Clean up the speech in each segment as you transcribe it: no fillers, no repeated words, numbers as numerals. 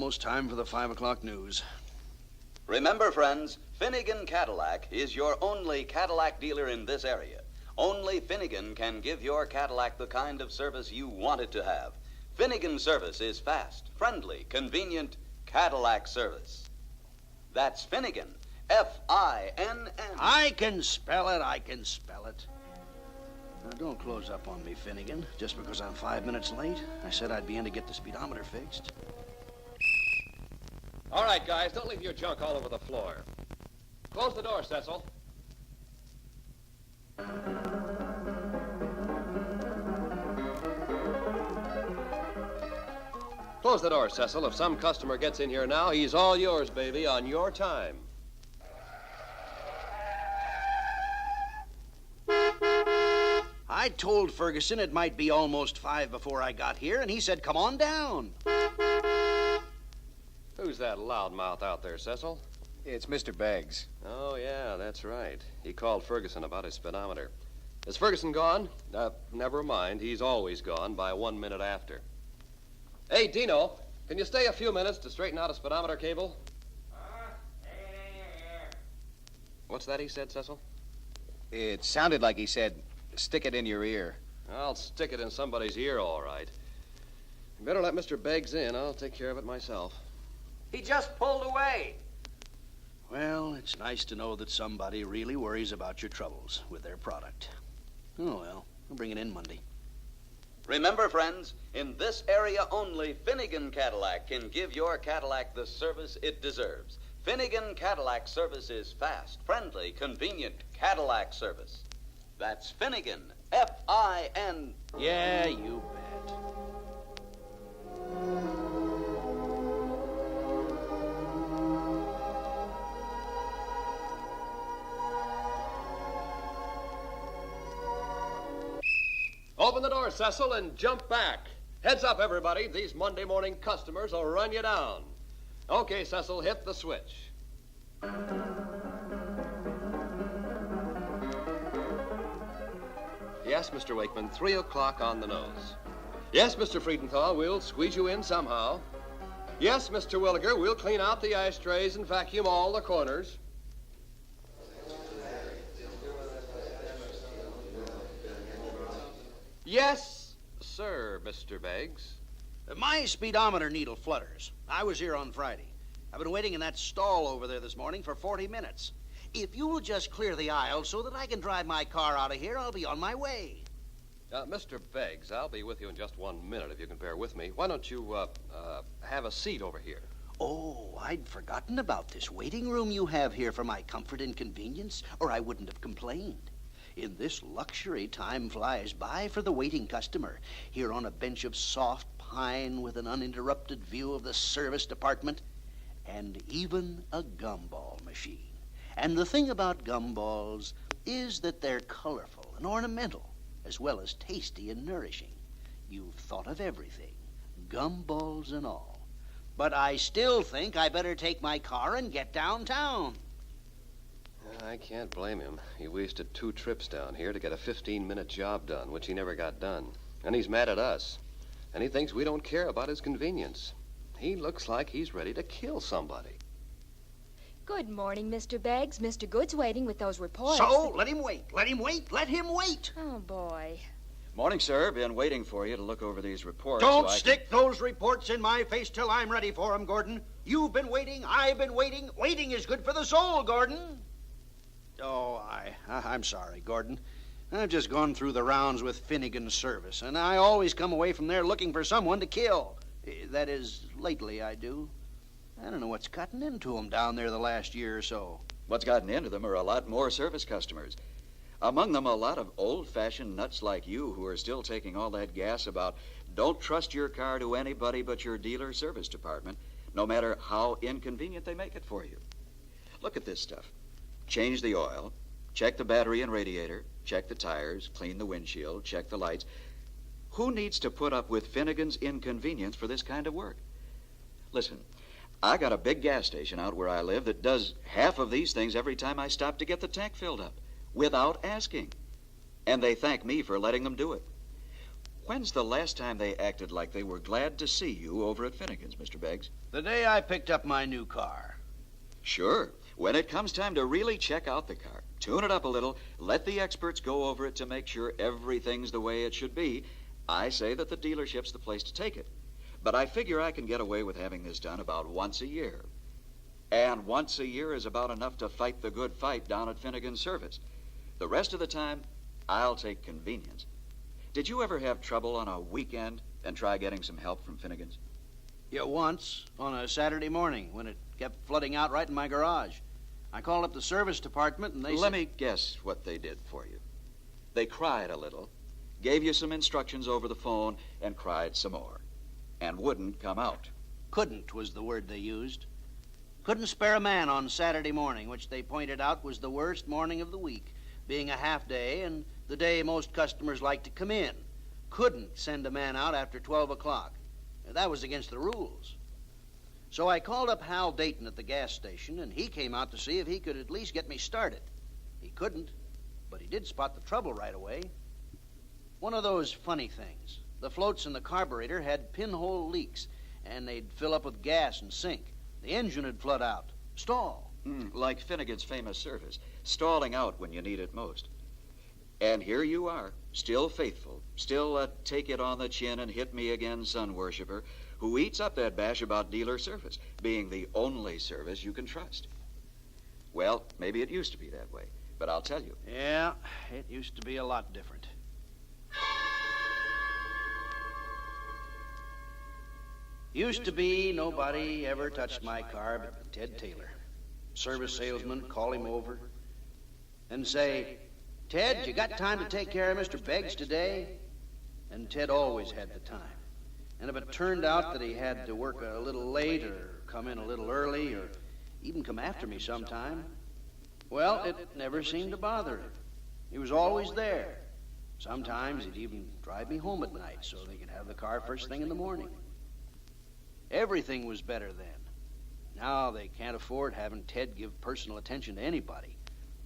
almost time for the 5 o'clock news. Remember, friends, Finnegan Cadillac is your only Cadillac dealer in this area. Only Finnegan can give your Cadillac the kind of service you want it to have. Finnegan service is fast, friendly, convenient Cadillac service. That's Finnegan, F-I-N-N. I can spell it. Now, don't close up on me, Finnegan, just because I'm 5 minutes late. I said I'd be in to get the speedometer fixed. All right, guys, don't leave your junk all over the floor. Close the door, Cecil. Close the door, Cecil. If some customer gets in here now, he's all yours, baby, on your time. I told Ferguson it might be almost 5 before I got here, and he said, come on down. Who's that loudmouth out there, Cecil? It's Mr. Beggs. Oh, yeah, that's right. He called Ferguson about his speedometer. Is Ferguson gone? Never mind. He's always gone by 1 minute after. Hey, Dino, can you stay a few minutes to straighten out a speedometer cable? What's that he said, Cecil? It sounded like he said, stick it in your ear. I'll stick it in somebody's ear, all right. You better let Mr. Beggs in. I'll take care of it myself. He just pulled away. Well, it's nice to know that somebody really worries about your troubles with their product. Oh, well, I'll bring it in Monday. Remember, friends, in this area only, Finnegan Cadillac can give your Cadillac the service it deserves. Finnegan Cadillac service is fast, friendly, convenient Cadillac service. That's Finnegan, F-I-N. Yeah, you bet. Open the door, Cecil, and jump back. Heads up, everybody. These Monday morning customers will run you down. Okay, Cecil, hit the switch. Yes, Mr. Wakeman, 3 o'clock on the nose. Yes, Mr. Friedenthal, we'll squeeze you in somehow. Yes, Mr. Williger, we'll clean out the ashtrays and vacuum all the corners. Yes, sir, Mr. Beggs. My speedometer needle flutters. I was here on Friday. I've been waiting in that stall over there this morning for 40 minutes. If you'll just clear the aisle so that I can drive my car out of here, I'll be on my way. Mr. Beggs, I'll be with you in just 1 minute if you can bear with me. Why don't you, have a seat over here? Oh, I'd forgotten about this waiting room you have here for my comfort and convenience, or I wouldn't have complained. In this luxury, time flies by for the waiting customer, here on a bench of soft pine with an uninterrupted view of the service department, and even a gumball machine. And the thing about gumballs is that they're colorful and ornamental, as well as tasty and nourishing. You've thought of everything, gumballs and all. But I still think I better take my car and get downtown. I can't blame him. He wasted 2 trips down here to get a 15-minute job done, which he never got done. And he's mad at us. And he thinks we don't care about his convenience. He looks like he's ready to kill somebody. Good morning, Mr. Beggs. Mr. Good's waiting with those reports. So, let him wait. Let him wait. Let him wait. Oh, boy. Morning, sir. Been waiting for you to look over these reports. Don't stick those reports in my face till I'm ready for them, Gordon. You've been waiting. I've been waiting. Waiting is good for the soul, Gordon. Oh, I'm sorry, Gordon. I've just gone through the rounds with Finnegan's service, and I always come away from there looking for someone to kill. That is, lately I do. I don't know what's gotten into them down there the last year or so. What's gotten into them are a lot more service customers. Among them, a lot of old-fashioned nuts like you who are still taking all that gas about don't trust your car to anybody but your dealer service department, no matter how inconvenient they make it for you. Look at this stuff. Change the oil, check the battery and radiator, check the tires, clean the windshield, check the lights. Who needs to put up with Finnegan's inconvenience for this kind of work? Listen, I got a big gas station out where I live that does half of these things every time I stop to get the tank filled up, without asking. And they thank me for letting them do it. When's the last time they acted like they were glad to see you over at Finnegan's, Mr. Beggs? The day I picked up my new car. Sure. When it comes time to really check out the car, tune it up a little, let the experts go over it to make sure everything's the way it should be, I say that the dealership's the place to take it. But I figure I can get away with having this done about once a year. And once a year is about enough to fight the good fight down at Finnegan's service. The rest of the time, I'll take convenience. Did you ever have trouble on a weekend and try getting some help from Finnegan's? Yeah, once, on a Saturday morning, when it kept flooding out right in my garage. I called up the service department, and they Let said... me guess what they did for you. They cried a little, gave you some instructions over the phone, and cried some more. And wouldn't come out. Couldn't was the word they used. Couldn't spare a man on Saturday morning, which they pointed out was the worst morning of the week, being a half day and the day most customers like to come in. Couldn't send a man out after 12 o'clock. That was against the rules. So I called up Hal Dayton at the gas station, and he came out to see if he could at least get me started. He couldn't, but he did spot the trouble right away. One of those funny things. The floats in the carburetor had pinhole leaks, and they'd fill up with gas and sink. The engine would flood out. Stall. Like Finnegan's famous service, stalling out when you need it most. And here you are, still faithful, still a take it on the chin and hit me again sun worshiper, who eats up that bash about dealer service, being the only service you can trust. Well, maybe it used to be that way, but I'll tell you. Yeah, it used to be a lot different. Used to be nobody ever touched my car but Ted Taylor. Service salesman call him over and say, "Ted, you got time to take care of Mr. Beggs today?" And Ted always had the time. And if it turned out that he had to work a little late or come in a little early or even come after me sometime, well, it never seemed to bother him. He was always there. Sometimes he'd even drive me home at night so they could have the car first thing in the morning. Everything was better then. Now they can't afford having Ted give personal attention to anybody.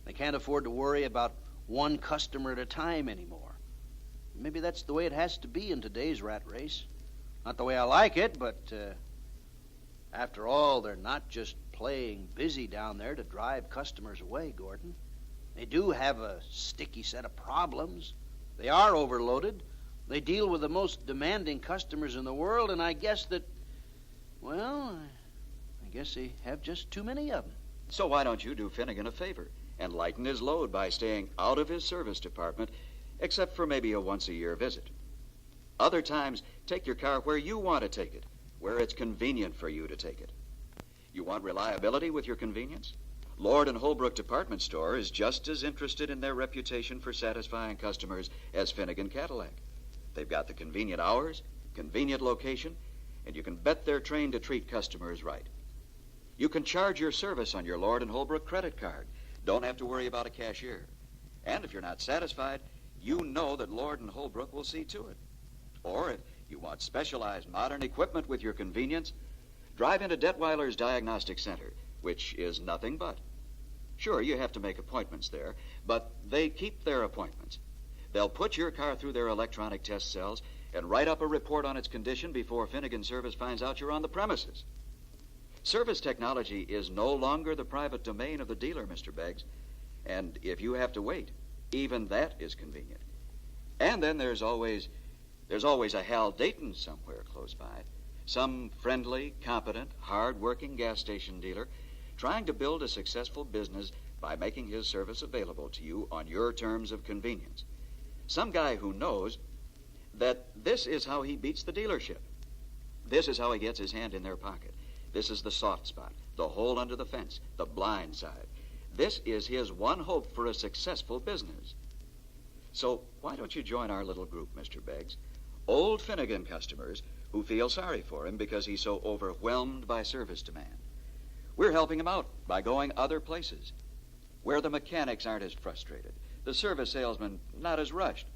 They can't afford to worry about one customer at a time anymore. Maybe that's the way it has to be in today's rat race. Not the way I like it, but after all, they're not just playing busy down there to drive customers away, Gordon. They do have a sticky set of problems. They are overloaded. They deal with the most demanding customers in the world, and I guess that, well, I guess they have just too many of them. So why don't you do Finnegan a favor and lighten his load by staying out of his service department, except for maybe a once-a-year visit? Other times, take your car where you want to take it, where it's convenient for you to take it. You want reliability with your convenience? Lord and Holbrook Department Store is just as interested in their reputation for satisfying customers as Finnegan Cadillac. They've got the convenient hours, convenient location, and you can bet they're trained to treat customers right. You can charge your service on your Lord and Holbrook credit card. Don't have to worry about a cashier. And if you're not satisfied, you know that Lord and Holbrook will see to it. Or if you want specialized modern equipment with your convenience, drive into Detweiler's Diagnostic Center, which is nothing but. Sure, you have to make appointments there, but they keep their appointments. They'll put your car through their electronic test cells and write up a report on its condition before Finnegan Service finds out you're on the premises. Service technology is no longer the private domain of the dealer, Mr. Beggs. And if you have to wait, even that is convenient. And then there's always a Hal Dayton somewhere close by. Some friendly, competent, hard-working gas station dealer trying to build a successful business by making his service available to you on your terms of convenience. Some guy who knows that this is how he beats the dealership. This is how he gets his hand in their pocket. This is the soft spot, the hole under the fence, the blind side. This is his one hope for a successful business. So why don't you join our little group, Mr. Beggs? Old Finnegan customers who feel sorry for him because he's so overwhelmed by service demand. We're helping him out by going other places, where the mechanics aren't as frustrated, the service salesman not as rushed,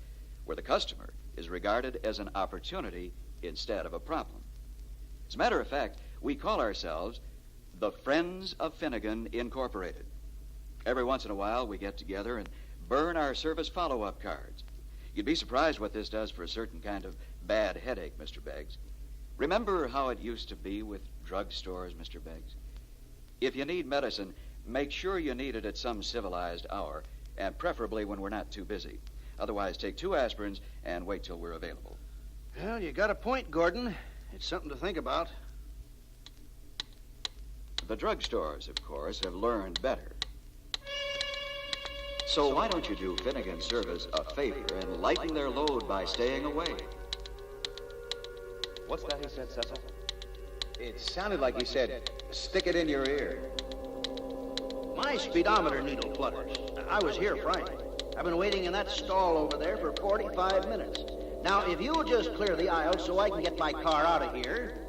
where the customer is regarded as an opportunity instead of a problem. As a matter of fact, we call ourselves the Friends of Finnegan Incorporated. Every once in a while, we get together and burn our service follow-up cards. You'd be surprised what this does for a certain kind of bad headache, Mr. Beggs. Remember how it used to be with drugstores, Mr. Beggs? If you need medicine, make sure you need it at some civilized hour, and preferably when we're not too busy. Otherwise, take 2 aspirins and wait till we're available. Well, you got a point, Gordon. It's something to think about. The drugstores, of course, have learned better. So why don't you do Finnegan Service a favor and lighten their load by staying away? What's that he said, Cecil? It sounded like he said, stick it in your ear. My speedometer needle flutters. I was here Friday. I've been waiting in that stall over there for 45 minutes. Now, if you'll just clear the aisle so I can get my car out of here.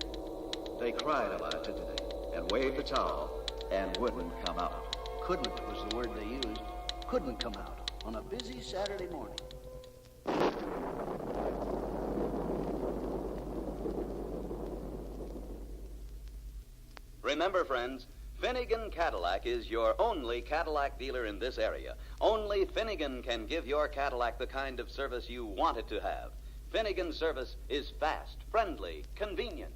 They cried about it, didn't they? And waved the towel and wouldn't come out. Couldn't was the word they used. Couldn't come out on a busy Saturday morning. Remember, friends, Finnegan Cadillac is your only Cadillac dealer in this area. Only Finnegan can give your Cadillac the kind of service you want it to have. Finnegan service is fast, friendly, convenient.